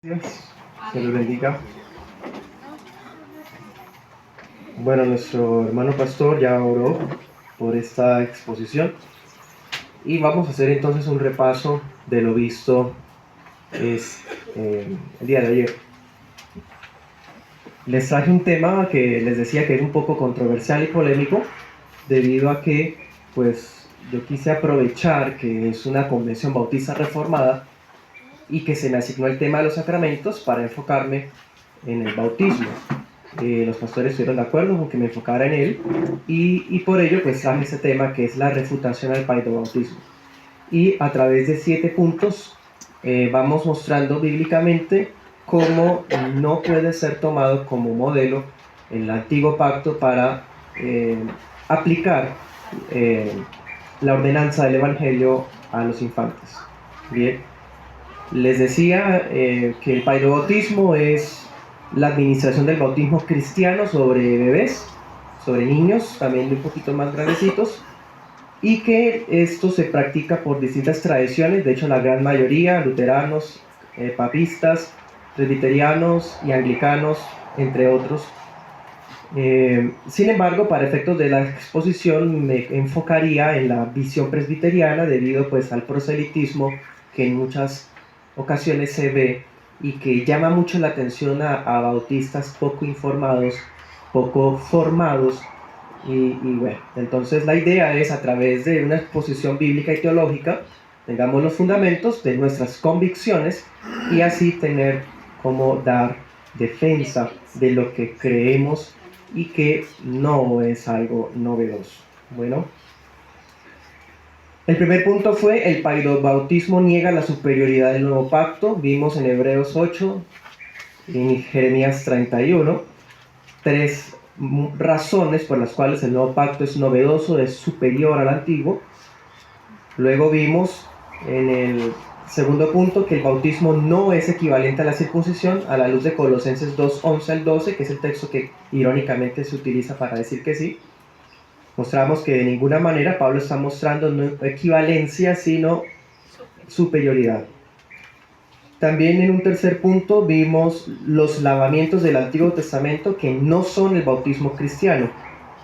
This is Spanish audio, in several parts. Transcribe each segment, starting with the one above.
Gracias, se los bendiga. Bueno, nuestro hermano pastor ya oró por esta exposición y vamos a hacer entonces un repaso de lo visto el día de ayer. Les traje un tema que les decía que es un poco controversial y polémico debido a que pues yo quise aprovechar que es una convención bautista reformada y que se me asignó el tema de los sacramentos para enfocarme en el bautismo. Los pastores estuvieron de acuerdo con que me enfocara en él y por ello pues traje este tema que es la refutación al paidobautismo. Y a través de 7 puntos vamos mostrando bíblicamente cómo no puede ser tomado como modelo el antiguo pacto para aplicar la ordenanza del evangelio a los infantes. Bien. Les decía que el paidobautismo es la administración del bautismo cristiano sobre bebés, sobre niños, también un poquito más grandecitos, y que esto se practica por distintas tradiciones, de hecho la gran mayoría, luteranos, papistas, presbiterianos y anglicanos, entre otros. Sin embargo, para efectos de la exposición me enfocaría en la visión presbiteriana debido pues al proselitismo que en muchas ocasiones se ve y que llama mucho la atención a bautistas poco informados, poco formados y bueno, entonces la idea es a través de una exposición bíblica y teológica tengamos los fundamentos de nuestras convicciones y así tener como dar defensa de lo que creemos y que no es algo novedoso. Bueno, el primer punto fue el paidobautismo niega la superioridad del nuevo pacto. Vimos en Hebreos 8 y en Jeremías 31 tres razones por las cuales el nuevo pacto es novedoso, es superior al antiguo. Luego vimos en el segundo punto que el bautismo no es equivalente a la circuncisión a la luz de Colosenses 2, 11 al 12, que es el texto que irónicamente se utiliza para decir que sí. Mostramos que de ninguna manera Pablo está mostrando no equivalencia, sino superioridad. También en un tercer punto vimos los lavamientos del Antiguo Testamento que no son el bautismo cristiano,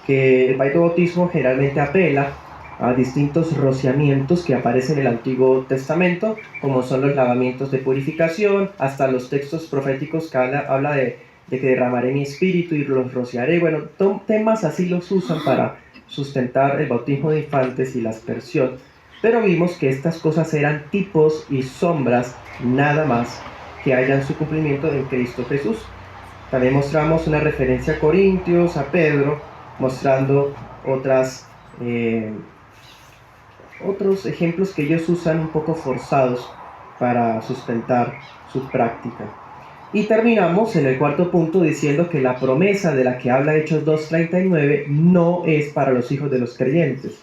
que el bautismo generalmente apela a distintos rociamientos que aparecen en el Antiguo Testamento, como son los lavamientos de purificación, hasta los textos proféticos que habla de que derramaré mi espíritu y los rociaré. Bueno, temas así los usan para sustentar el bautismo de infantes y la aspersión. Pero vimos que estas cosas eran tipos y sombras nada más que hayan su cumplimiento en Cristo Jesús. También mostramos una referencia a Corintios, a Pedro, mostrando otros ejemplos que ellos usan un poco forzados para sustentar su práctica. Y terminamos en el cuarto punto diciendo que la promesa de la que habla Hechos 2:39 no es para los hijos de los creyentes.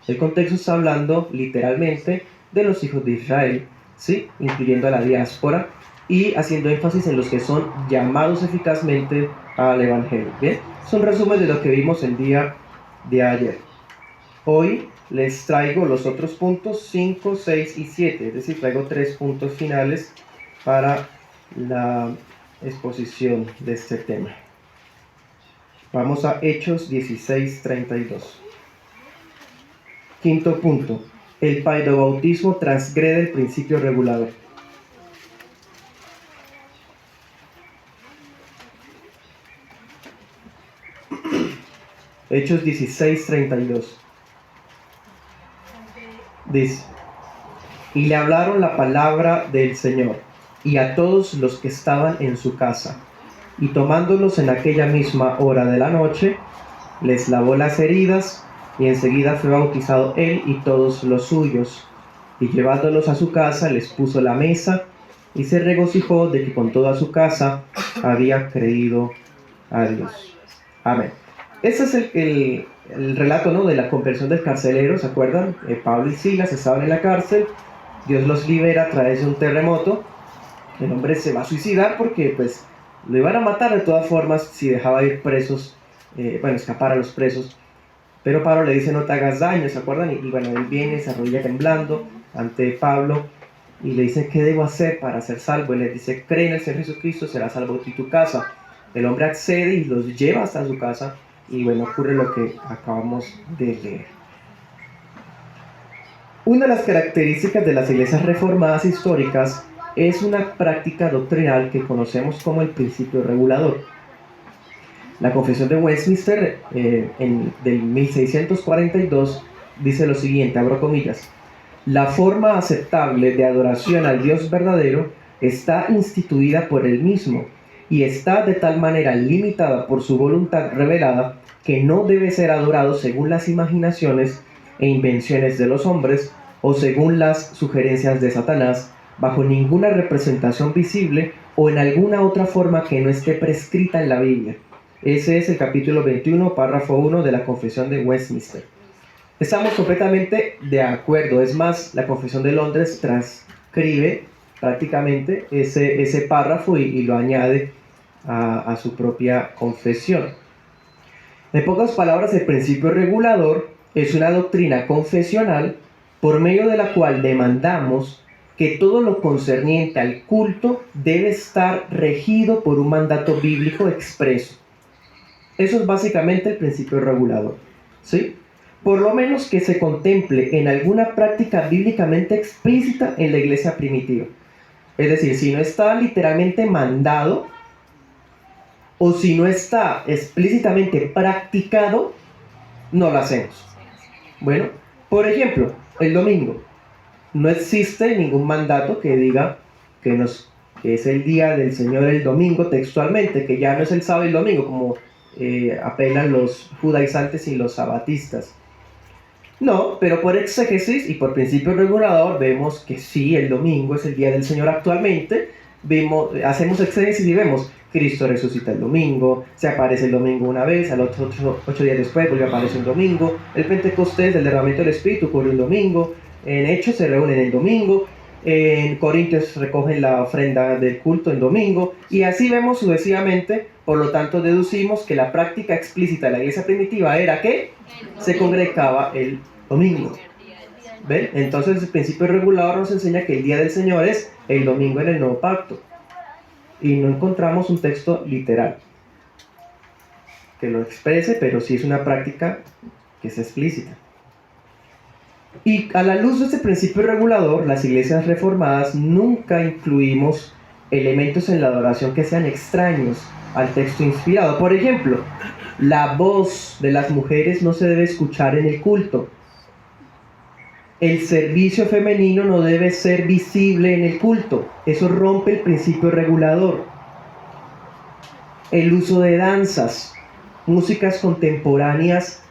El contexto está hablando literalmente de los hijos de Israel, ¿sí? Incluyendo a la diáspora y haciendo énfasis en los que son llamados eficazmente al Evangelio. ¿Bien? Es un resumen de lo que vimos el día de ayer. Hoy les traigo los otros puntos 5, 6 y 7, es decir, traigo 3 puntos finales para la exposición de este tema. Vamos a Hechos 16:32. Quinto punto. El paidobautismo transgrede el principio regulador. Hechos 16:32. Dice: y le hablaron la palabra del Señor y a todos los que estaban en su casa, y tomándolos en aquella misma hora de la noche, les lavó las heridas, y enseguida fue bautizado él y todos los suyos, y llevándolos a su casa les puso la mesa, y se regocijó de que con toda su casa había creído a Dios. Amén. Ese es el relato, ¿no?, de la conversión del carcelero. ¿Se acuerdan? Pablo y Silas estaban en la cárcel, Dios los libera a través de un terremoto, el hombre se va a suicidar porque pues lo iban a matar de todas formas si dejaba ir presos, escapar a los presos, pero Pablo le dice no te hagas daño, ¿se acuerdan? Y bueno, él viene, se arrodilla temblando ante Pablo y le dice: ¿qué debo hacer para ser salvo? Él les dice: cree en el Señor Jesucristo, serás salvo tú y tu casa. El hombre accede y los lleva hasta su casa, y bueno, ocurre lo que acabamos de leer. Una de las características de las iglesias reformadas históricas es una práctica doctrinal que conocemos como el principio regulador. La Confesión de Westminster del 1642 dice lo siguiente, abro comillas: la forma aceptable de adoración al Dios verdadero está instituida por él mismo y está de tal manera limitada por su voluntad revelada que no debe ser adorado según las imaginaciones e invenciones de los hombres o según las sugerencias de Satanás, bajo ninguna representación visible o en alguna otra forma que no esté prescrita en la Biblia. Ese es el capítulo 21, párrafo 1 de la Confesión de Westminster. Estamos completamente de acuerdo. Es más, la Confesión de Londres transcribe prácticamente ese párrafo y lo añade a su propia confesión. En pocas palabras, el principio regulador es una doctrina confesional por medio de la cual demandamos que todo lo concerniente al culto debe estar regido por un mandato bíblico expreso. Eso es básicamente el principio regulador, ¿sí? Por lo menos que se contemple en alguna práctica bíblicamente explícita en la iglesia primitiva. Es decir, si no está literalmente mandado o si no está explícitamente practicado, no lo hacemos. Bueno, por ejemplo, el domingo. No existe ningún mandato que diga que es el día del Señor el domingo textualmente, que ya no es el sábado y el domingo, como apelan los judaizantes y los sabatistas. No, pero por exégesis y por principio regulador vemos que sí, el domingo es el día del Señor actualmente. Hacemos exégesis y vemos: Cristo resucita el domingo, se aparece el domingo una vez, al otro 8 días después vuelve a aparecer un domingo. El Pentecostés, del derramamiento del Espíritu, ocurre un domingo. En Hechos se reúnen el domingo. En Corintios recogen la ofrenda del culto el domingo. Y así vemos sucesivamente. Por lo tanto, deducimos que la práctica explícita de la iglesia primitiva era que se congregaba el domingo. ¿Ven? Entonces el principio regulador nos enseña que el día del Señor es el domingo en el Nuevo Pacto. Y no encontramos un texto literal que lo exprese, pero sí es una práctica que es explícita. Y a la luz de este principio regulador, las iglesias reformadas nunca incluimos elementos en la adoración que sean extraños al texto inspirado. Por ejemplo, la voz de las mujeres no se debe escuchar en el culto. El servicio femenino no debe ser visible en el culto. Eso rompe el principio regulador. El uso de danzas, músicas contemporáneas,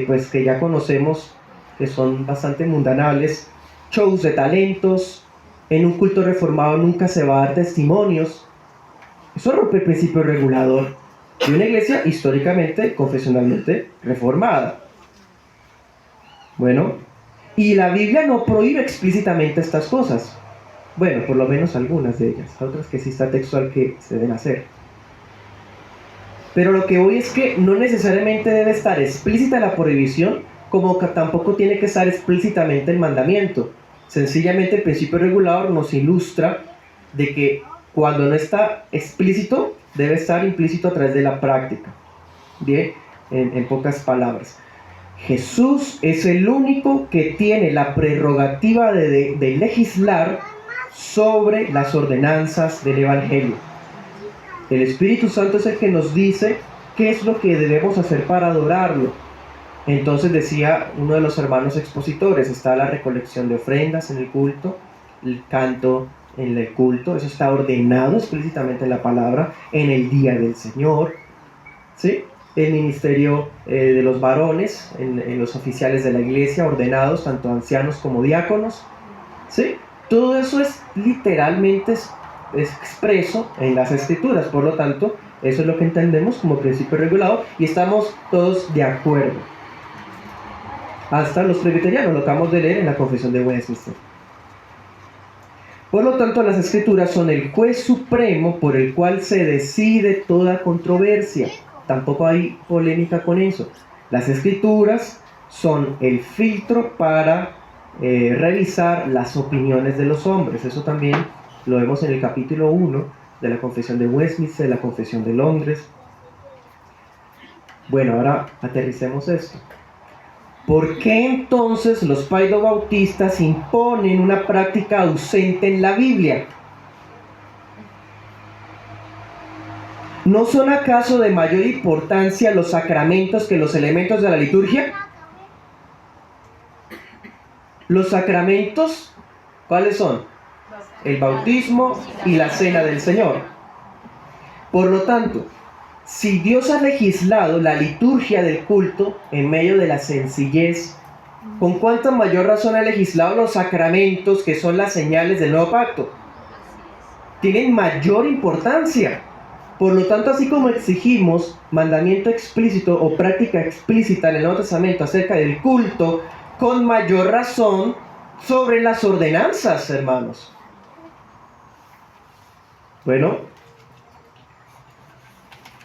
pues que ya conocemos, que son bastante mundanables, shows de talentos. En un culto reformado nunca se va a dar testimonios. Eso rompe el principio regulador de una iglesia históricamente, confesionalmente reformada. Bueno, y la Biblia no prohíbe explícitamente estas cosas. Bueno, por lo menos algunas de ellas. Otras que sí está textual que se deben hacer. Pero lo que voy es que no necesariamente debe estar explícita la prohibición, como que tampoco tiene que estar explícitamente el mandamiento. Sencillamente el principio regulador nos ilustra de que cuando no está explícito, debe estar implícito a través de la práctica. Bien, en pocas palabras. Jesús es el único que tiene la prerrogativa de legislar sobre las ordenanzas del Evangelio. El Espíritu Santo es el que nos dice qué es lo que debemos hacer para adorarlo. Entonces decía uno de los hermanos expositores, está la recolección de ofrendas en el culto, el canto en el culto, eso está ordenado explícitamente en la palabra, en el día del Señor, ¿sí? El ministerio de los varones, en los oficiales de la iglesia, ordenados, tanto ancianos como diáconos, ¿sí? Todo eso es literalmente expreso en las Escrituras, por lo tanto, eso es lo que entendemos como principio regulador y estamos todos de acuerdo. Hasta los presbiterianos, lo acabamos de leer en la Confesión de Westminster. Por lo tanto, las Escrituras son el juez supremo por el cual se decide toda controversia. Tampoco hay polémica con eso. Las Escrituras son el filtro para revisar las opiniones de los hombres. Eso también lo vemos en el capítulo 1 de la Confesión de Westminster, de la Confesión de Londres. Bueno, ahora aterricemos esto. ¿Por qué entonces los paidobautistas imponen una práctica ausente en la Biblia? ¿No son acaso de mayor importancia los sacramentos que los elementos de la liturgia? Los sacramentos, ¿cuáles son? El bautismo y la cena del Señor. Por lo tanto, si Dios ha legislado la liturgia del culto en medio de la sencillez, ¿con cuánta mayor razón ha legislado los sacramentos, que son las señales del nuevo pacto? Tienen mayor importancia. Por lo tanto, así como exigimos mandamiento explícito o práctica explícita en el Nuevo Testamento acerca del culto, con mayor razón sobre las ordenanzas, hermanos. Bueno,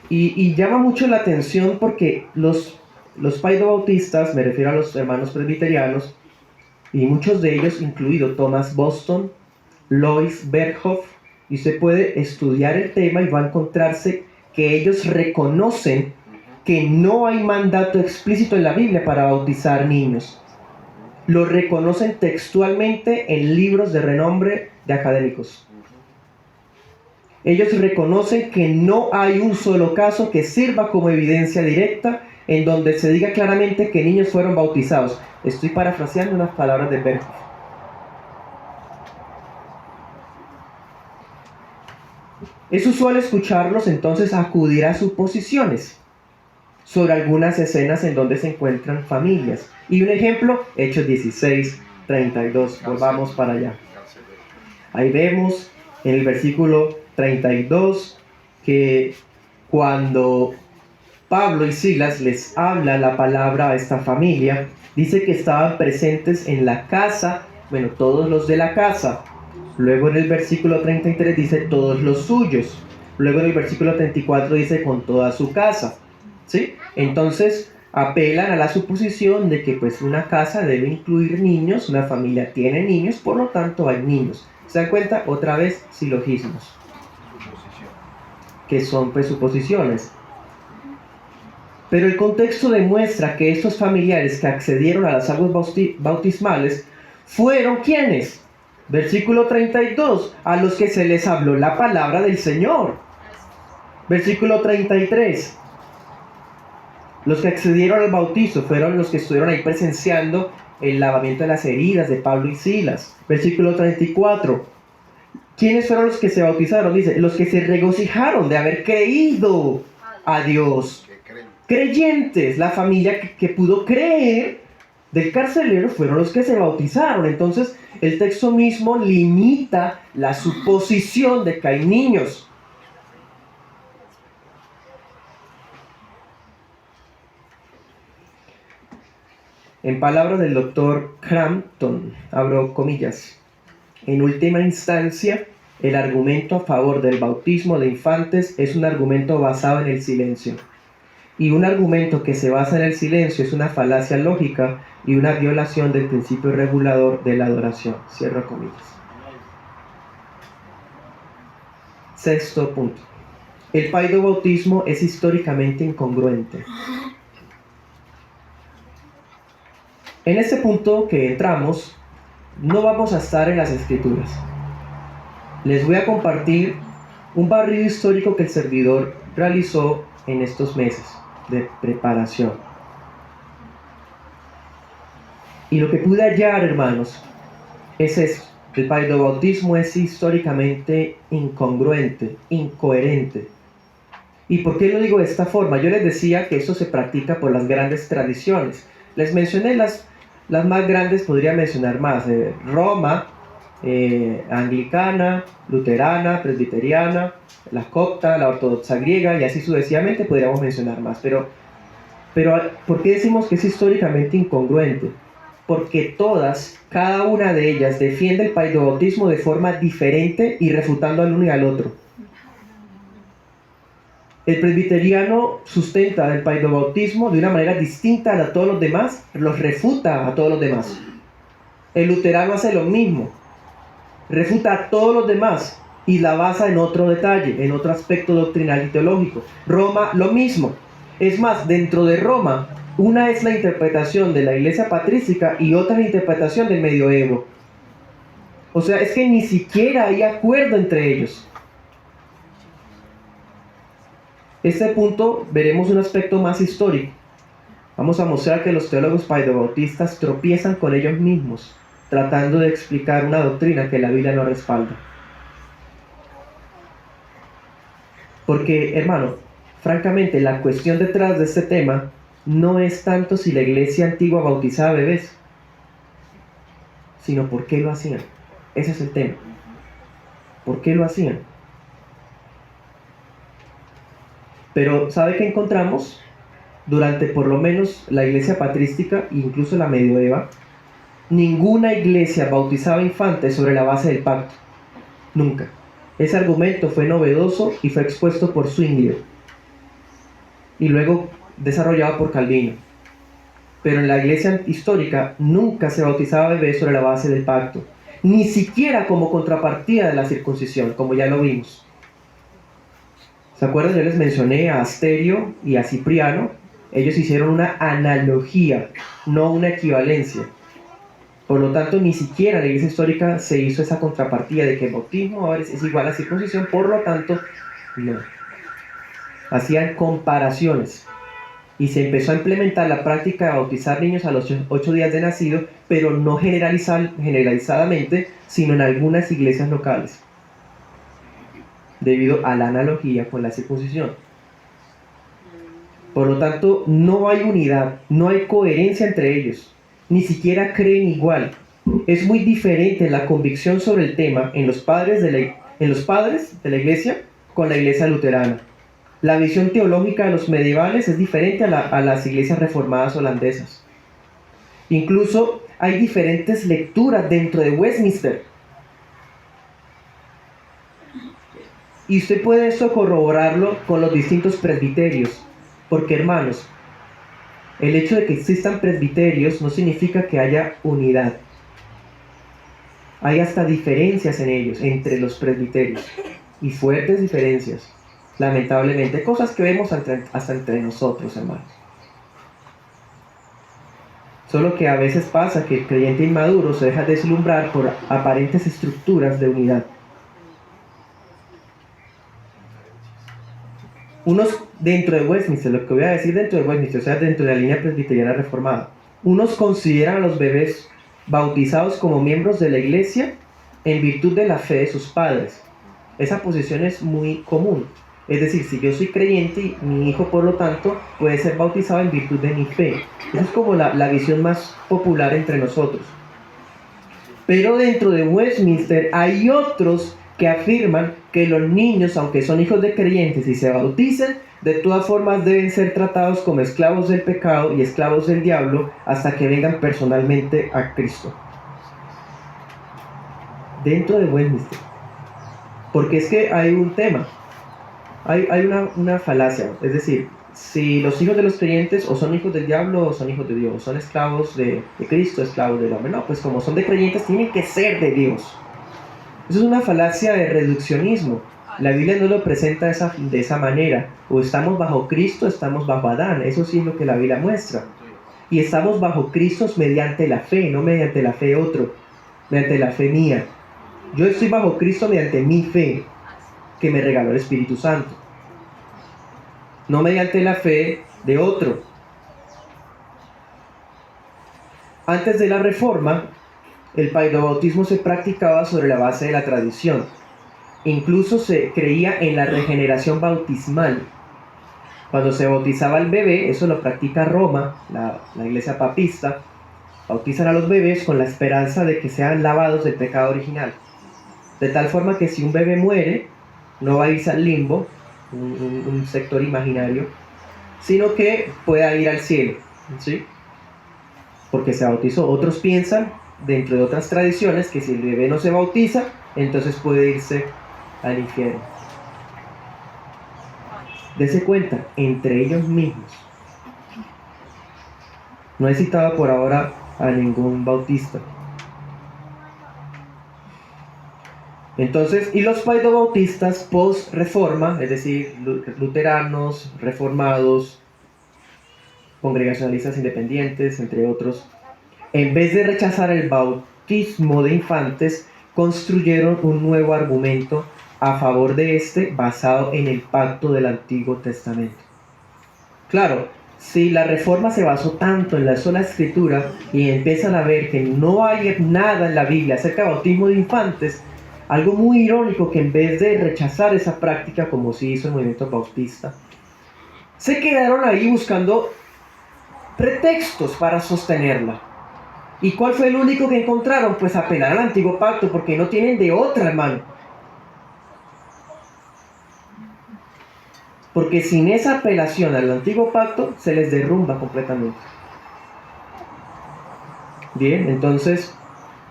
y llama mucho la atención porque los paidobautistas, me refiero a los hermanos presbiterianos, y muchos de ellos, incluido Thomas Boston, Lois Berghoff, y usted puede estudiar el tema y va a encontrarse que ellos reconocen que no hay mandato explícito en la Biblia para bautizar niños. Lo reconocen textualmente en libros de renombre de académicos. Ellos reconocen que no hay un solo caso que sirva como evidencia directa en donde se diga claramente que niños fueron bautizados. Estoy parafraseando unas palabras de Berghoff. Es usual escucharlos entonces acudir a suposiciones sobre algunas escenas en donde se encuentran familias. Y un ejemplo, Hechos 16, 32. Volvamos para allá. Ahí vemos en el versículo 32 que cuando Pablo y Silas les habla la palabra a esta familia, dice que estaban presentes en la casa, bueno, todos los de la casa. Luego en el versículo 33 dice todos los suyos. Luego en el versículo 34 dice con toda su casa. ¿Sí? Entonces apelan a la suposición de que pues una casa debe incluir niños, una familia tiene niños, por lo tanto hay niños. ¿Se dan cuenta? Otra vez silogismos. Que son presuposiciones. Pero el contexto demuestra que estos familiares que accedieron a las aguas bautismales fueron ¿quiénes? Versículo 32, a los que se les habló la palabra del Señor. Versículo 33, los que accedieron al bautizo fueron los que estuvieron ahí presenciando el lavamiento de las heridas de Pablo y Silas. Versículo 34, ¿quiénes fueron los que se bautizaron? Dice, los que se regocijaron de haber creído a Dios. Creyentes, la familia que pudo creer del carcelero fueron los que se bautizaron. Entonces el texto mismo limita la suposición de que hay niños. En palabras del doctor Crampton, abro comillas, en última instancia, el argumento a favor del bautismo de infantes es un argumento basado en el silencio. Y un argumento que se basa en el silencio es una falacia lógica y una violación del principio regulador de la adoración. Cierro comillas. Sexto punto. El paidobautismo es históricamente incongruente. En este punto que entramos, no vamos a estar en las escrituras. Les voy a compartir un barrido histórico que el servidor realizó en estos meses de preparación. Y lo que pude hallar, hermanos, es esto. El paidobautismo es históricamente incongruente, incoherente. ¿Y por qué lo digo de esta forma? Yo les decía que esto se practica por las grandes tradiciones. Les mencioné las más grandes, podría mencionar más. Roma, anglicana, luterana, presbiteriana, la copta, la ortodoxa griega, y así sucesivamente podríamos mencionar más. Pero ¿por qué decimos que es históricamente incongruente? Porque cada una de ellas defiende el paidobautismo de forma diferente y refutando al uno y al otro. El presbiteriano sustenta el paidobautismo de una manera distinta a todos los demás, los refuta a todos los demás. El luterano hace lo mismo, refuta a todos los demás y la basa en otro detalle, en otro aspecto doctrinal y teológico. Roma, lo mismo. Es más, dentro de Roma, una es la interpretación de la iglesia patrística y otra es la interpretación del medioevo. O sea, es que ni siquiera hay acuerdo entre ellos. Este punto veremos un aspecto más histórico. Vamos a mostrar que los teólogos paidobautistas tropiezan con ellos mismos, tratando de explicar una doctrina que la Biblia no respalda. Porque, hermano, francamente, la cuestión detrás de este tema no es tanto si la iglesia antigua bautizaba bebés, sino por qué lo hacían. Ese es el tema. ¿Por qué lo hacían? Pero, ¿sabe qué encontramos? Durante por lo menos la iglesia patrística e incluso la medioeva, ninguna iglesia bautizaba infantes sobre la base del pacto. Nunca. Ese argumento fue novedoso y fue expuesto por Zwinglio y luego desarrollado por Calvino. Pero en la iglesia histórica nunca se bautizaba bebés sobre la base del pacto, ni siquiera como contrapartida de la circuncisión, como ya lo vimos. ¿Se acuerdan? Yo les mencioné a Asterio y a Cipriano. Ellos hicieron una analogía, no una equivalencia. Por lo tanto, ni siquiera en la iglesia histórica se hizo esa contrapartida de que el bautismo es igual a circuncisión, por lo tanto, no. Hacían comparaciones. Y se empezó a implementar la práctica de bautizar niños a los 8 días de nacido, pero no generalizadamente, sino en algunas iglesias locales, debido a la analogía con la circuncisión. Por lo tanto, no hay unidad, no hay coherencia entre ellos, ni siquiera creen igual. Es muy diferente la convicción sobre el tema en los padres de la iglesia con la iglesia luterana. La visión teológica de los medievales es diferente a las iglesias reformadas holandesas. Incluso hay diferentes lecturas dentro de Westminster. Y usted puede esto corroborarlo con los distintos presbiterios. Porque, hermanos, el hecho de que existan presbiterios no significa que haya unidad. Hay hasta diferencias en ellos, entre los presbiterios. Y fuertes diferencias. Lamentablemente, cosas que vemos hasta entre nosotros, hermanos. Solo que a veces pasa que el creyente inmaduro se deja deslumbrar por aparentes estructuras de unidad. Unos dentro de Westminster, lo que voy a decir dentro de Westminster, o sea, dentro de la línea presbiteriana reformada, unos consideran a los bebés bautizados como miembros de la iglesia en virtud de la fe de sus padres. Esa posición es muy común. Es decir, si yo soy creyente, mi hijo, por lo tanto, puede ser bautizado en virtud de mi fe. Esa es como la visión más popular entre nosotros. Pero dentro de Westminster hay otros que afirman que los niños, aunque son hijos de creyentes y se bauticen, de todas formas deben ser tratados como esclavos del pecado y esclavos del diablo hasta que vengan personalmente a Cristo. Dentro de Westminster. Porque es que hay un tema. Hay una falacia. Es decir, si los hijos de los creyentes o son hijos del diablo o son hijos de Dios, son esclavos de Cristo, esclavos del hombre. No, pues como son de creyentes tienen que ser de Dios. Eso es una falacia de reduccionismo. La Biblia no lo presenta de esa manera. O estamos bajo Cristo, estamos bajo Adán. Eso sí es lo que la Biblia muestra. Y estamos bajo Cristo mediante la fe, no mediante la fe de otro, mediante la fe mía. Yo estoy bajo Cristo mediante mi fe, que me regaló el Espíritu Santo. No mediante la fe de otro. Antes de la Reforma, el paidobautismo se practicaba sobre la base de la tradición. Incluso se creía en la regeneración bautismal. Cuando se bautizaba al bebé, eso lo practica Roma, la iglesia papista, bautizan a los bebés con la esperanza de que sean lavados del pecado original. De tal forma que si un bebé muere, no va a irse al limbo, un sector imaginario, sino que pueda ir al cielo, ¿sí? Porque se bautizó. Otros piensan, dentro de otras tradiciones, que si el bebé no se bautiza, entonces puede irse al infierno. Dese cuenta, entre ellos mismos. No he citado por ahora a ningún bautista. Entonces, y los paidobautistas post-reforma, es decir, luteranos, reformados, congregacionalistas independientes, entre otros, en vez de rechazar el bautismo de infantes, construyeron un nuevo argumento a favor de este basado en el pacto del Antiguo Testamento. Claro, si la reforma se basó tanto en la sola escritura y empiezan a ver que no hay nada en la Biblia acerca del bautismo de infantes, algo muy irónico que en vez de rechazar esa práctica como se hizo el movimiento bautista, se quedaron ahí buscando pretextos para sostenerla. ¿Y cuál fue el único que encontraron? Pues apelar al antiguo pacto, porque no tienen de otra, hermano. Porque sin esa apelación al antiguo pacto, se les derrumba completamente. Bien, entonces,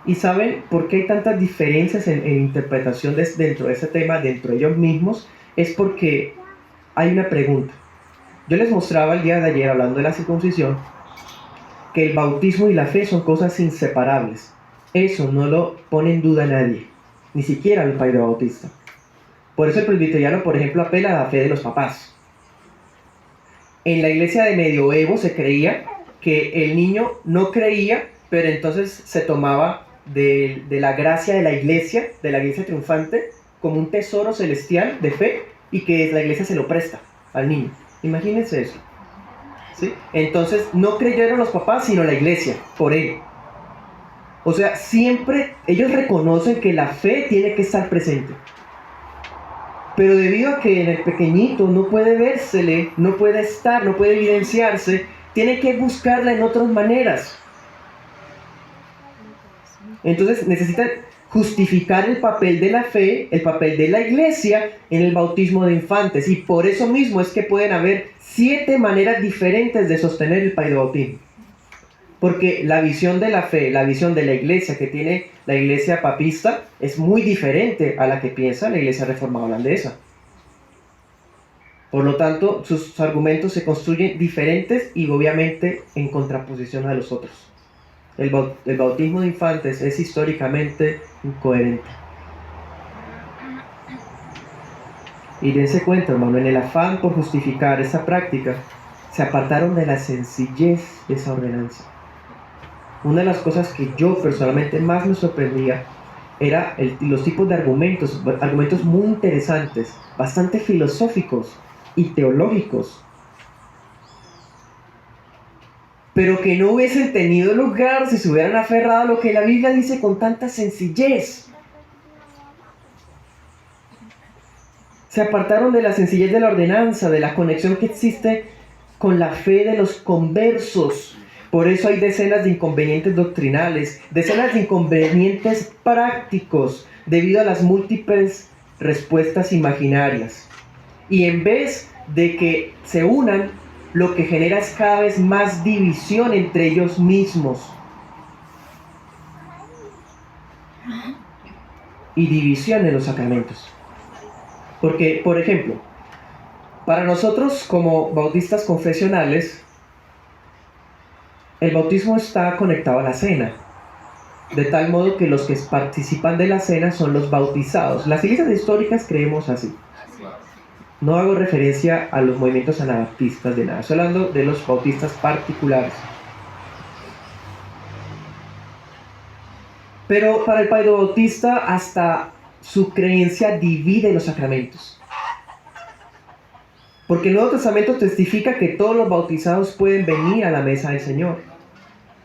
¿y saben por qué hay tantas diferencias en interpretación dentro de ese tema, dentro de ellos mismos? Es porque hay una pregunta. Yo les mostraba el día de ayer, hablando de la circuncisión, que el bautismo y la fe son cosas inseparables. Eso no lo pone en duda nadie, ni siquiera el padre bautista. Por eso el presbiteriano, por ejemplo, apela a la fe de los papás. En la iglesia de medioevo se creía que el niño no creía, pero entonces se tomaba de la gracia de la iglesia triunfante, como un tesoro celestial de fe, y que la iglesia se lo presta al niño. Imagínense eso. ¿Sí? Entonces no creyeron los papás, sino la iglesia, por él. O sea, siempre ellos reconocen que la fe tiene que estar presente. Pero debido a que en el pequeñito no puede vérsele, no puede estar, no puede evidenciarse, tiene que buscarla en otras maneras. Entonces necesitan justificar el papel de la fe, el papel de la iglesia en el bautismo de infantes. Y por eso mismo es que pueden haber 7 maneras diferentes de sostener el paidobautismo. Porque la visión de la fe, la visión de la iglesia que tiene la iglesia papista es muy diferente a la que piensa la iglesia reformada holandesa. Por lo tanto, sus argumentos se construyen diferentes y obviamente en contraposición a los otros. El bautismo de infantes es históricamente incoherente. Y dense cuenta, hermano, en el afán por justificar esa práctica, se apartaron de la sencillez de esa ordenanza. Una de las cosas que yo personalmente más me sorprendía era los tipos de argumentos muy interesantes, bastante filosóficos y teológicos, pero que no hubiesen tenido lugar si se hubieran aferrado a lo que la Biblia dice con tanta sencillez. Se apartaron de la sencillez de la ordenanza, de la conexión que existe con la fe de los conversos. Por eso hay decenas de inconvenientes doctrinales, decenas de inconvenientes prácticos, debido a las múltiples respuestas imaginarias. Y en vez de que se unan, lo que genera es cada vez más división entre ellos mismos. Y división en los sacramentos. Porque, por ejemplo, para nosotros como bautistas confesionales, el bautismo está conectado a la cena, de tal modo que los que participan de la cena son los bautizados. Las iglesias históricas creemos así. No hago referencia a los movimientos anabaptistas de nada, estoy hablando de los bautistas particulares. Pero para el paidobautista hasta su creencia divide los sacramentos. Porque el Nuevo Testamento testifica que todos los bautizados pueden venir a la mesa del Señor,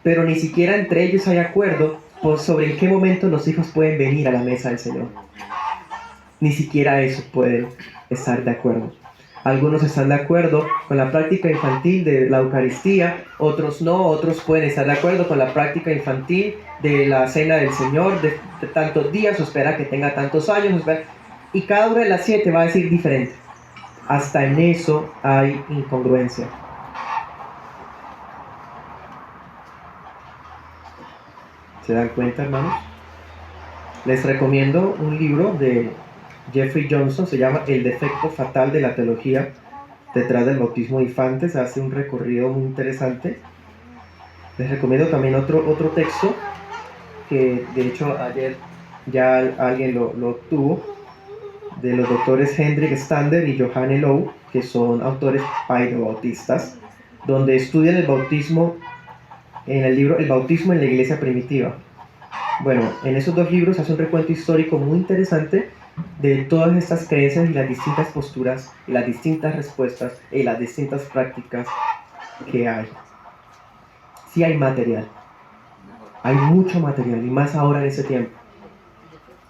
pero ni siquiera entre ellos hay acuerdo sobre en qué momento los hijos pueden venir a la mesa del Señor. Ni siquiera eso pueden estar de acuerdo. Algunos están de acuerdo con la práctica infantil de la Eucaristía, otros no, otros pueden estar de acuerdo con la práctica infantil de la Cena del Señor, de tantos días, o espera que tenga tantos años, y cada una de las 7 va a decir diferente. Hasta en eso hay incongruencia. ¿Se dan cuenta, hermanos? Les recomiendo un libro de Jeffrey Johnson, se llama El defecto fatal de la teología detrás del bautismo de infantes. Hace un recorrido muy interesante. Les recomiendo también otro texto que de hecho ayer ya alguien lo obtuvo, de los doctores Hendrik Stander y Johanne Low, que son autores paidobautistas, donde estudian el bautismo en el libro El bautismo en la iglesia primitiva. Bueno, en esos dos libros hace un recuento histórico muy interesante de todas estas creencias y las distintas posturas, y las distintas respuestas y las distintas prácticas que hay. Sí hay material, hay mucho material, y más ahora en ese tiempo.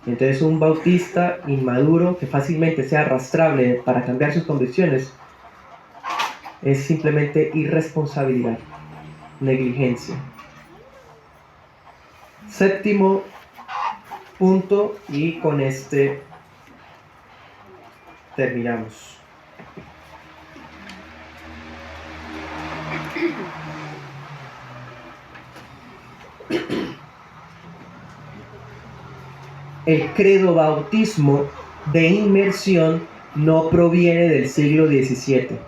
Entonces un bautista inmaduro que fácilmente sea arrastrable para cambiar sus convicciones es simplemente irresponsabilidad, negligencia. Séptimo punto, y con este terminamos. El credo bautismo de inmersión no proviene del siglo XVII.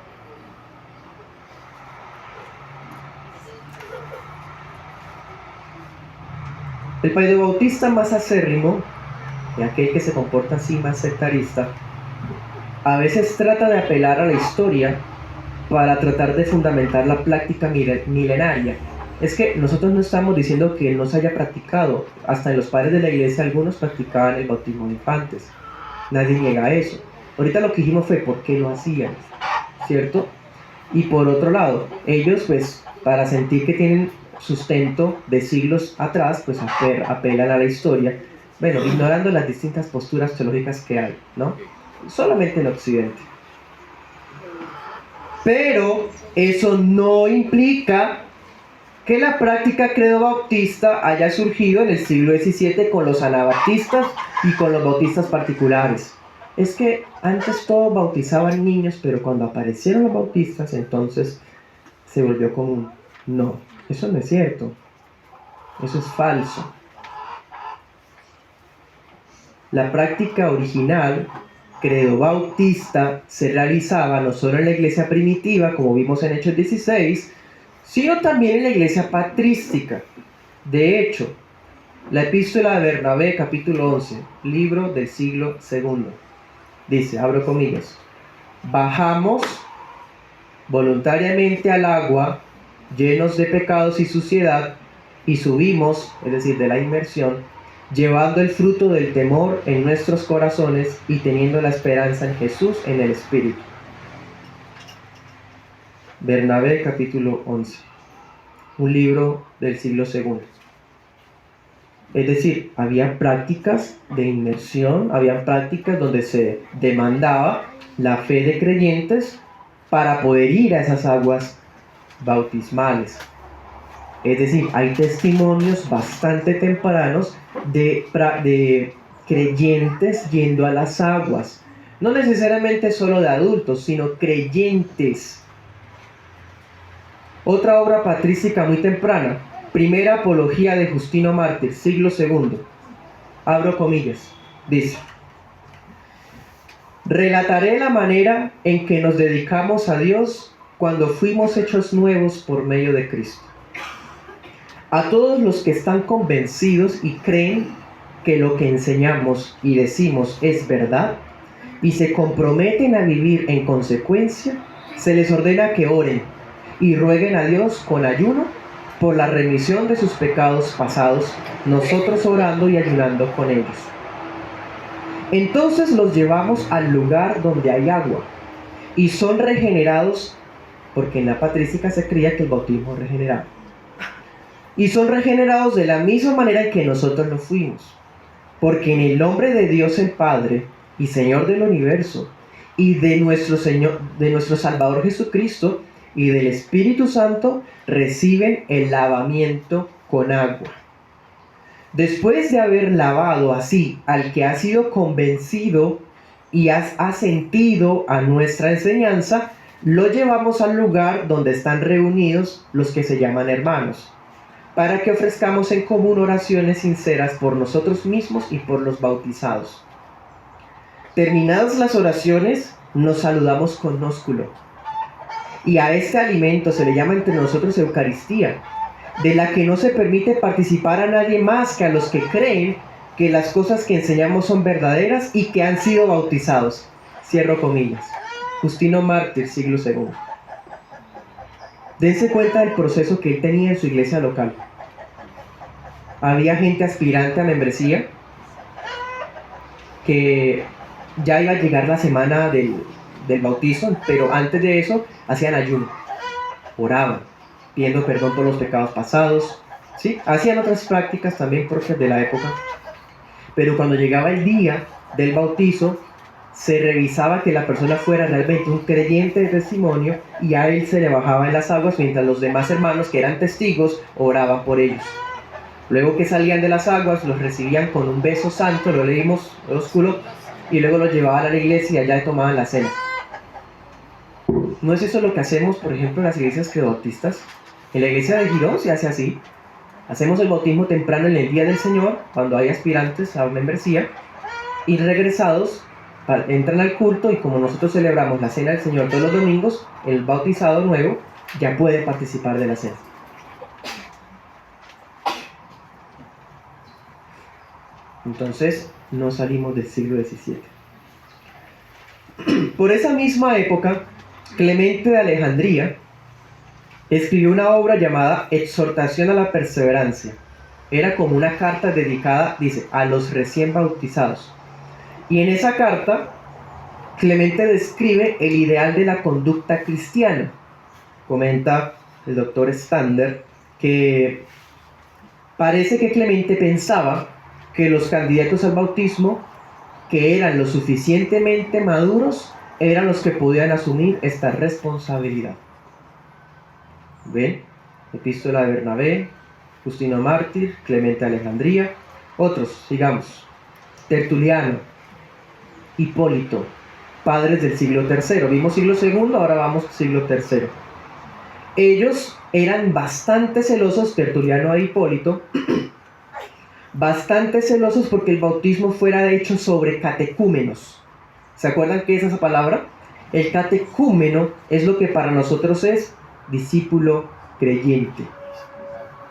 El paidobautista más acérrimo, y aquel que se comporta así más sectarista, a veces trata de apelar a la historia para tratar de fundamentar la práctica milenaria. Es que nosotros no estamos diciendo que no se haya practicado. Hasta en los padres de la iglesia algunos practicaban el bautismo de infantes. Nadie niega eso. Ahorita lo que dijimos fue por qué lo hacían, ¿cierto? Y por otro lado, ellos pues para sentir que tienen sustento de siglos atrás, pues apelan a la historia, bueno, ignorando las distintas posturas teológicas que hay, ¿no? Solamente en Occidente. Pero eso no implica que la práctica credo-bautista haya surgido en el siglo XVII con los anabaptistas y con los bautistas particulares. Es que antes todos bautizaban niños, pero cuando aparecieron los bautistas, entonces se volvió común. No, eso no es cierto. Eso es falso. La práctica original credo-bautista se realizaba no solo en la iglesia primitiva, como vimos en Hechos 16, sino también en la iglesia patrística. De hecho, la epístola de Bernabé, capítulo 11, libro del siglo II, dice, abro comillas, bajamos voluntariamente al agua, llenos de pecados y suciedad, y subimos, es decir, de la inmersión, llevando el fruto del temor en nuestros corazones y teniendo la esperanza en Jesús en el Espíritu. Bernabé, capítulo 11, un libro del siglo II. Es decir, había prácticas de inmersión, había prácticas donde se demandaba la fe de creyentes para poder ir a esas aguas bautismales. Es decir, hay testimonios bastante tempranos de creyentes yendo a las aguas. No necesariamente solo de adultos, sino creyentes. Otra obra patrística muy temprana, Primera Apología de Justino Mártir, siglo II. Abro comillas. Dice, relataré la manera en que nos dedicamos a Dios cuando fuimos hechos nuevos por medio de Cristo. A todos los que están convencidos y creen que lo que enseñamos y decimos es verdad y se comprometen a vivir en consecuencia, se les ordena que oren y rueguen a Dios con ayuno por la remisión de sus pecados pasados, nosotros orando y ayunando con ellos. Entonces los llevamos al lugar donde hay agua y son regenerados, porque en la patrística se creía que el bautismo regeneraba. Y son regenerados de la misma manera en que nosotros lo fuimos, porque en el nombre de Dios el Padre y Señor del universo y de nuestro Salvador Jesucristo y del Espíritu Santo reciben el lavamiento con agua. Después de haber lavado así al que ha sido convencido y ha asentido a nuestra enseñanza, lo llevamos al lugar donde están reunidos los que se llaman hermanos, para que ofrezcamos en común oraciones sinceras por nosotros mismos y por los bautizados. Terminadas las oraciones, nos saludamos con ósculo. Y a este alimento se le llama entre nosotros Eucaristía, de la que no se permite participar a nadie más que a los que creen que las cosas que enseñamos son verdaderas y que han sido bautizados. Cierro comillas. Justino Mártir, siglo II. Dense cuenta del proceso que él tenía en su iglesia local. Había gente aspirante a membresía que ya iba a llegar la semana del bautizo, pero antes de eso hacían ayuno, oraban, pidiendo perdón por los pecados pasados, ¿sí? Hacían otras prácticas también propias de la época, pero cuando llegaba el día del bautizo, se revisaba que la persona fuera realmente un creyente de testimonio y a él se le bajaba en las aguas mientras los demás hermanos que eran testigos oraban por ellos. Luego que salían de las aguas, los recibían con un beso santo, lo leímos, oscuro, y luego los llevaban a la iglesia y allá tomaban la cena. ¿No es eso lo que hacemos, por ejemplo, en las iglesias creobautistas? En la iglesia de Girón se hace así. Hacemos el bautismo temprano en el día del Señor, cuando hay aspirantes a membresía, y regresados entran al culto, y como nosotros celebramos la cena del Señor todos los domingos, el bautizado nuevo ya puede participar de la cena. Entonces, no salimos del siglo XVII. Por esa misma época, Clemente de Alejandría escribió una obra llamada Exhortación a la Perseverancia. Era como una carta dedicada, dice, a los recién bautizados. Y en esa carta, Clemente describe el ideal de la conducta cristiana. Comenta el doctor Stander que parece que Clemente pensaba que los candidatos al bautismo, que eran lo suficientemente maduros, eran los que podían asumir esta responsabilidad. ¿Ven? Epístola de Bernabé, Justino Mártir, Clemente de Alejandría, otros, sigamos. Tertuliano, Hipólito, padres del siglo III. Vimos siglo II, ahora vamos siglo III. Ellos eran bastante celosos, Tertuliano e Hipólito, bastante celosos porque el bautismo fuera hecho sobre catecúmenos. ¿Se acuerdan qué es esa palabra? El catecúmeno es lo que para nosotros es discípulo creyente.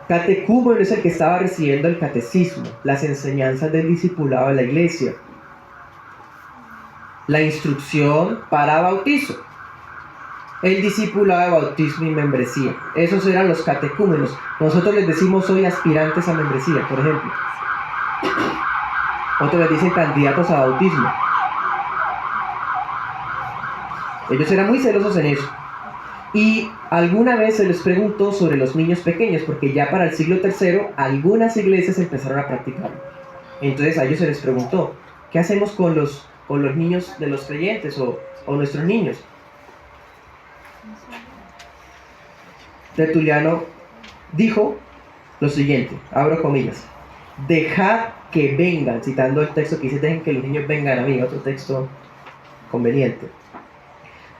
Catecúmeno es el que estaba recibiendo el catecismo, las enseñanzas del discipulado de la iglesia, la instrucción para bautizo, el discipulado de bautismo y membresía. Esos eran los catecúmenos. Nosotros les decimos hoy aspirantes a membresía, por ejemplo. Otros les dicen candidatos a bautismo. Ellos eran muy celosos en eso. Y alguna vez se les preguntó sobre los niños pequeños, porque ya para el siglo III algunas iglesias empezaron a practicarlo. Entonces a ellos se les preguntó, ¿qué hacemos con los niños de los creyentes o nuestros niños? Tertuliano dijo lo siguiente, abro comillas, dejad que vengan, citando el texto que dice, dejen que los niños vengan a mí, otro texto conveniente.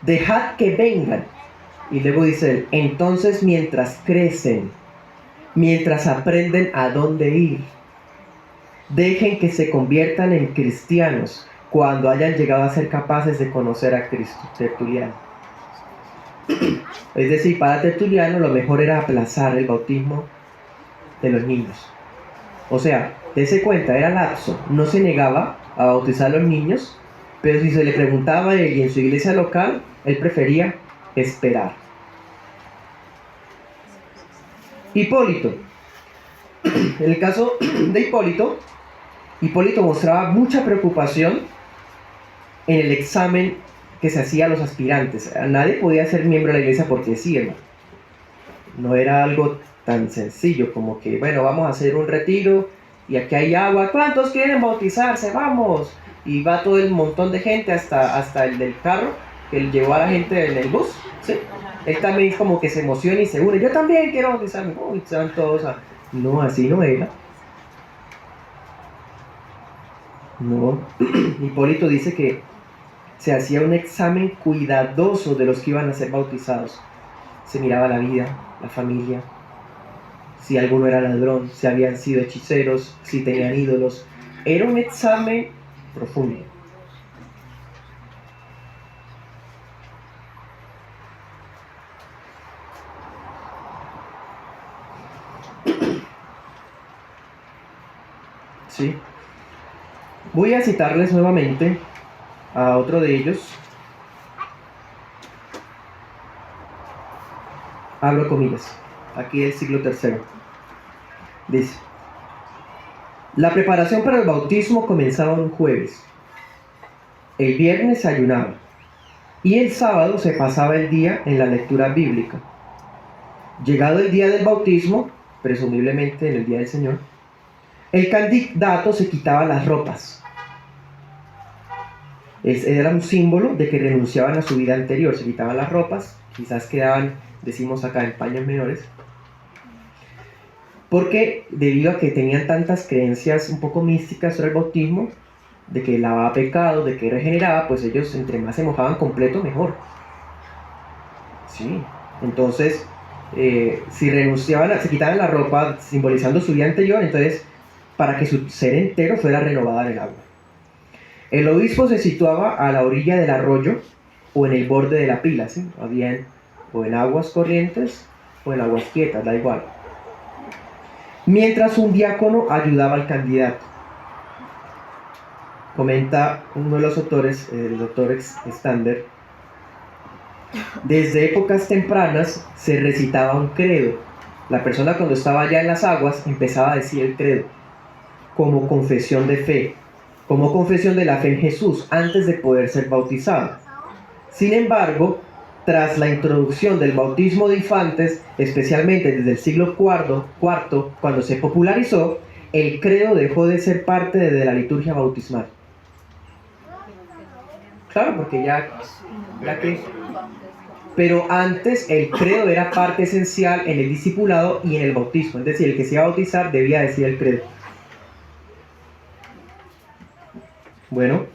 Dejad que vengan. Y luego dice él, entonces mientras crecen, mientras aprenden a dónde ir, dejen que se conviertan en cristianos cuando hayan llegado a ser capaces de conocer a Cristo. Tertuliano. Es decir, para Tertuliano lo mejor era aplazar el bautismo de los niños. O sea, dése cuenta, era lapso, no se negaba a bautizar a los niños, pero si se le preguntaba a él y en su iglesia local, él prefería esperar. Hipólito. En el caso de Hipólito, Hipólito mostraba mucha preocupación en el examen que se hacía a los aspirantes. Nadie podía ser miembro de la iglesia porque sí, hermano. No era algo tan sencillo como que, bueno, vamos a hacer un retiro y aquí hay agua. ¿Cuántos quieren bautizarse? ¡Vamos! Y va todo el montón de gente hasta el del carro que llevó a la gente en el bus, ¿sí? Él también como que se emociona y se une. Yo también quiero bautizarme. Y se van todos a... No, así no era. No. Hipólito dice que se hacía un examen cuidadoso de los que iban a ser bautizados. Se miraba la vida, la familia, si alguno era ladrón, si habían sido hechiceros, si tenían ídolos. Era un examen profundo. ¿Sí? Voy a citarles nuevamente a otro de ellos. Abro comillas, aquí del siglo III. Dice: la preparación para el bautismo comenzaba un jueves. El viernes se ayunaba y el sábado se pasaba el día en la lectura bíblica. Llegado el día del bautismo, presumiblemente en el día del Señor, el candidato se quitaba las ropas. Era un símbolo de que renunciaban a su vida anterior. Se quitaban las ropas, quizás quedaban, decimos acá, en paños menores, porque debido a que tenían tantas creencias un poco místicas sobre el bautismo, de que lavaba pecados, de que regeneraba, pues ellos entre más se mojaban completo, mejor. Sí, entonces, si renunciaban, se quitaban la ropa simbolizando su vida anterior, entonces, para que su ser entero fuera renovado en el agua. El obispo se situaba a la orilla del arroyo o en el borde de la pila, ¿sí? Habían o en aguas corrientes o en aguas quietas, da igual. Mientras un diácono ayudaba al candidato. Comenta uno de los autores, el doctor Stander: desde épocas tempranas se recitaba un credo. La persona cuando estaba allá en las aguas empezaba a decir el credo como confesión de fe, como confesión de la fe en Jesús antes de poder ser bautizado. Sin embargo, tras la introducción del bautismo de infantes, especialmente desde el siglo IV, cuando se popularizó, el credo dejó de ser parte de la liturgia bautismal. Claro, porque ya que... Pero antes el credo era parte esencial en el discipulado y en el bautismo. Es decir, el que se iba a bautizar debía decir el credo. Bueno,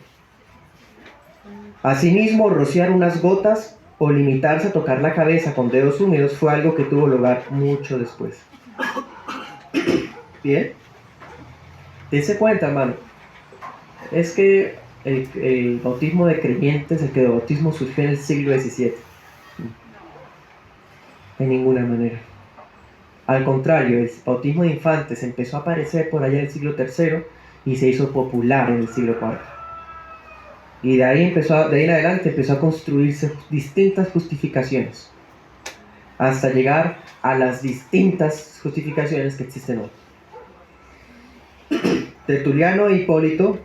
asimismo, rociar unas gotas o limitarse a tocar la cabeza con dedos húmedos fue algo que tuvo lugar mucho después. Bien, dense cuenta, hermano, es que el bautismo de creyentes, el bautismo surgió en el siglo XVII. De ninguna manera. Al contrario, el bautismo de infantes empezó a aparecer por allá en el siglo III y se hizo popular en el siglo IV. Y de ahí en adelante empezó a construirse distintas justificaciones, hasta llegar a las distintas justificaciones que existen hoy. Tertuliano e Hipólito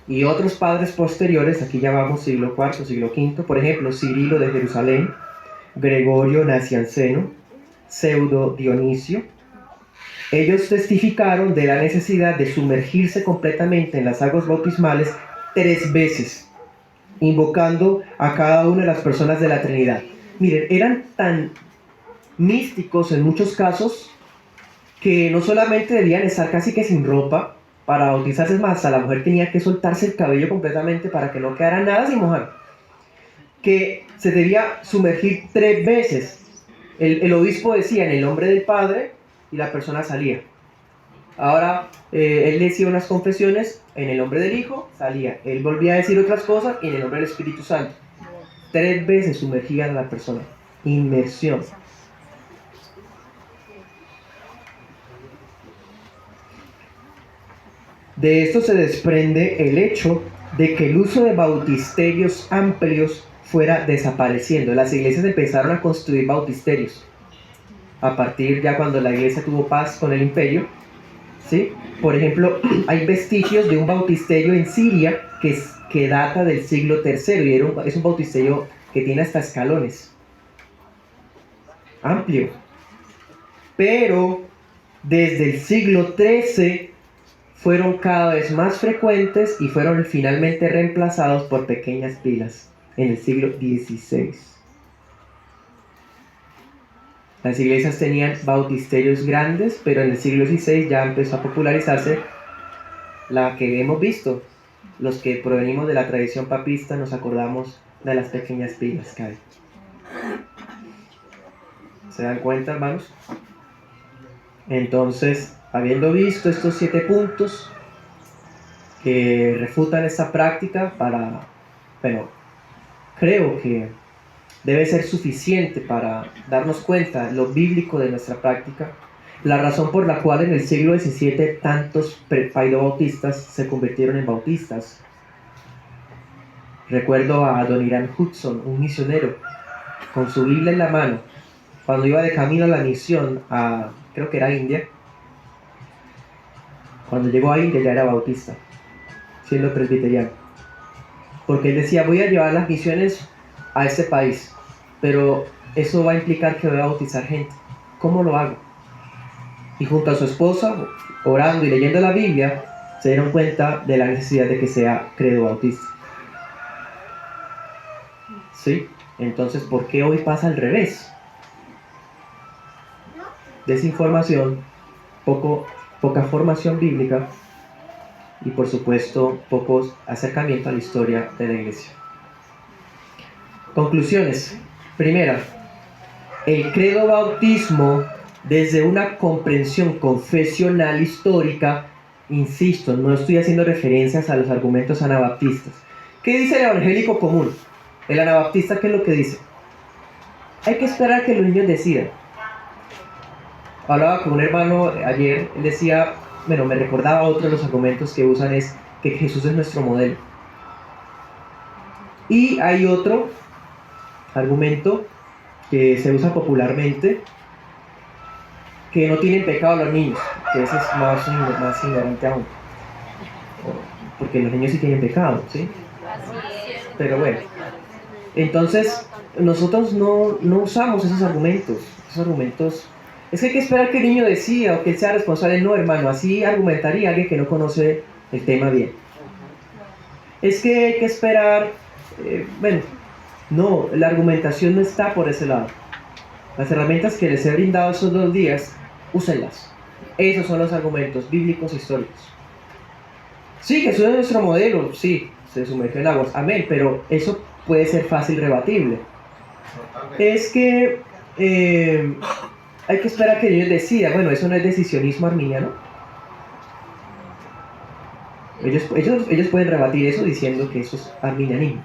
y otros padres posteriores, aquí ya vamos siglo IV, siglo V, por ejemplo, Cirilo de Jerusalén, Gregorio Nacianceno, Pseudo Dionisio, ellos testificaron de la necesidad de sumergirse completamente en las aguas bautismales 3 veces, invocando a cada una de las personas de la Trinidad. Miren, eran tan místicos en muchos casos que no solamente debían estar casi que sin ropa para bautizarse, más hasta la mujer tenía que soltarse el cabello completamente para que no quedara nada sin mojar, que se debía sumergir 3 veces. El obispo decía en el nombre del Padre y la persona salía. Ahora él decía unas confesiones en el nombre del Hijo, salía. Él volvía a decir otras cosas y en el nombre del Espíritu Santo. 3 veces sumergía a la persona. Inmersión. De esto se desprende el hecho de que el uso de bautisterios amplios fuera desapareciendo. Las iglesias empezaron a construir bautisterios a partir ya cuando la iglesia tuvo paz con el imperio, ¿sí? Por ejemplo, hay vestigios de un bautisterio en Siria que data del siglo III y es un bautisterio que tiene hasta escalones, amplio. Pero desde el siglo XIII fueron cada vez más frecuentes y fueron finalmente reemplazados por pequeñas pilas en el siglo XVI. Las iglesias tenían bautisterios grandes, pero en el siglo XVI ya empezó a popularizarse la que hemos visto. Los que provenimos de la tradición papista nos acordamos de las pequeñas pilas que hay. ¿Se dan cuenta, hermanos? Entonces, habiendo visto estos 7 puntos que refutan esta práctica creo que debe ser suficiente para darnos cuenta de lo bíblico de nuestra práctica. la razón por la cual en el siglo XVII tantos paidobautistas se convirtieron en bautistas. Recuerdo a don Irán Hudson, un misionero, con su Biblia en la mano, cuando iba de camino a la misión a, creo que era India. Cuando llegó a India ya era bautista, siendo presbiteriano. Porque él decía, voy a llevar las misiones a este país, pero eso va a implicar que voy a bautizar gente. ¿Cómo lo hago? Y junto a su esposa, orando y leyendo la Biblia, se dieron cuenta de la necesidad de que sea credo bautista. ¿Sí? Entonces, ¿por qué hoy pasa al revés? Desinformación, poca formación bíblica y, por supuesto, poco acercamiento a la historia de la iglesia. Conclusiones. Primera, el credo bautismo, desde una comprensión confesional histórica, insisto, no estoy haciendo referencias a los argumentos anabaptistas. ¿Qué dice el evangélico común? El anabaptista, ¿qué es lo que dice? Hay que esperar que los niños decidan. Hablaba con un hermano ayer, él decía, bueno, me recordaba otro de los argumentos que usan es que Jesús es nuestro modelo. Y hay otro argumento que se usa popularmente, que no tienen pecado los niños, que ese es más ignorante aún. Porque los niños sí tienen pecado, ¿sí? Pero bueno, entonces nosotros no usamos esos argumentos. Es que hay que esperar que el niño decida o que él sea responsable. No, hermano, así argumentaría alguien que no conoce el tema bien. Es que hay que esperar, bueno, no, la argumentación no está por ese lado. Las herramientas que les he brindado estos 2 días, úsenlas. Esos son los argumentos bíblicos históricos. Sí, Jesús es nuestro modelo, sí, se sumergió en aguas, amén, pero eso puede ser fácil rebatible. Es que hay que esperar a que ellos decidan. Bueno, eso no es decisionismo arminiano. Ellos pueden rebatir eso diciendo que eso es arminianismo.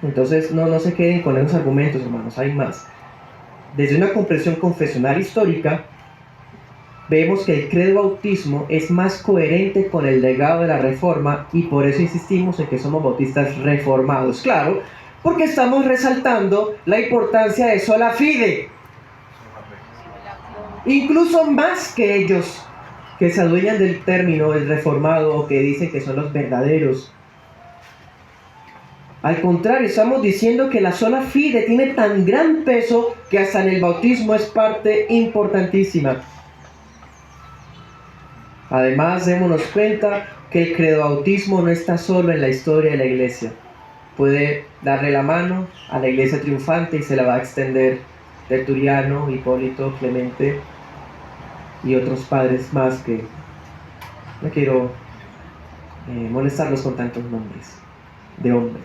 Entonces no se queden con esos argumentos, hermanos, hay más. Desde una comprensión confesional histórica, vemos que el credo bautismo es más coherente con el legado de la Reforma y por eso insistimos en que somos bautistas reformados. Claro, porque estamos resaltando la importancia de sola fide. Incluso más que ellos que se adueñan del término el reformado o que dicen que son los verdaderos. Al contrario, estamos diciendo que la sola fide tiene tan gran peso que hasta en el bautismo es parte importantísima. Además, démonos cuenta que el credobautismo no está solo en la historia de la iglesia. Puede darle la mano a la iglesia triunfante y se la va a extender Tertuliano, Hipólito, Clemente y otros padres más que no quiero molestarlos con tantos nombres de hombres.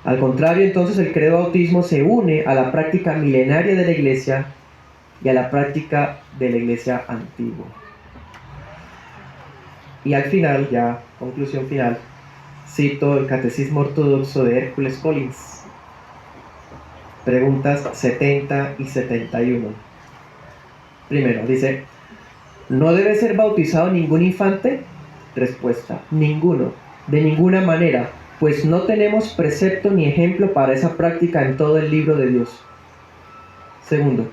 Al contrario, entonces, el credo bautismo se une a la práctica milenaria de la iglesia y a la práctica de la iglesia antigua. Y al final, ya conclusión final, cito el Catecismo Ortodoxo de Hércules Collins, preguntas 70 y 71. Primero, dice, ¿no debe ser bautizado ningún infante? Respuesta, ninguno, de ninguna manera, pues no tenemos precepto ni ejemplo para esa práctica en todo el libro de Dios. Segundo,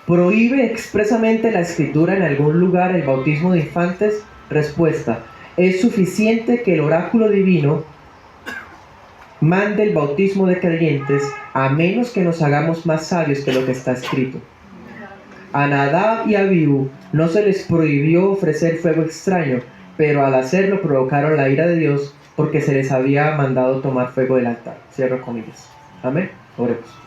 ¿prohíbe expresamente la Escritura en algún lugar el bautismo de infantes? Respuesta, es suficiente que el oráculo divino mande el bautismo de creyentes, a menos que nos hagamos más sabios que lo que está escrito. A Nadab y a Abiú no se les prohibió ofrecer fuego extraño, pero al hacerlo provocaron la ira de Dios porque se les había mandado tomar fuego del altar. Cierro comillas. Amén. Oremos.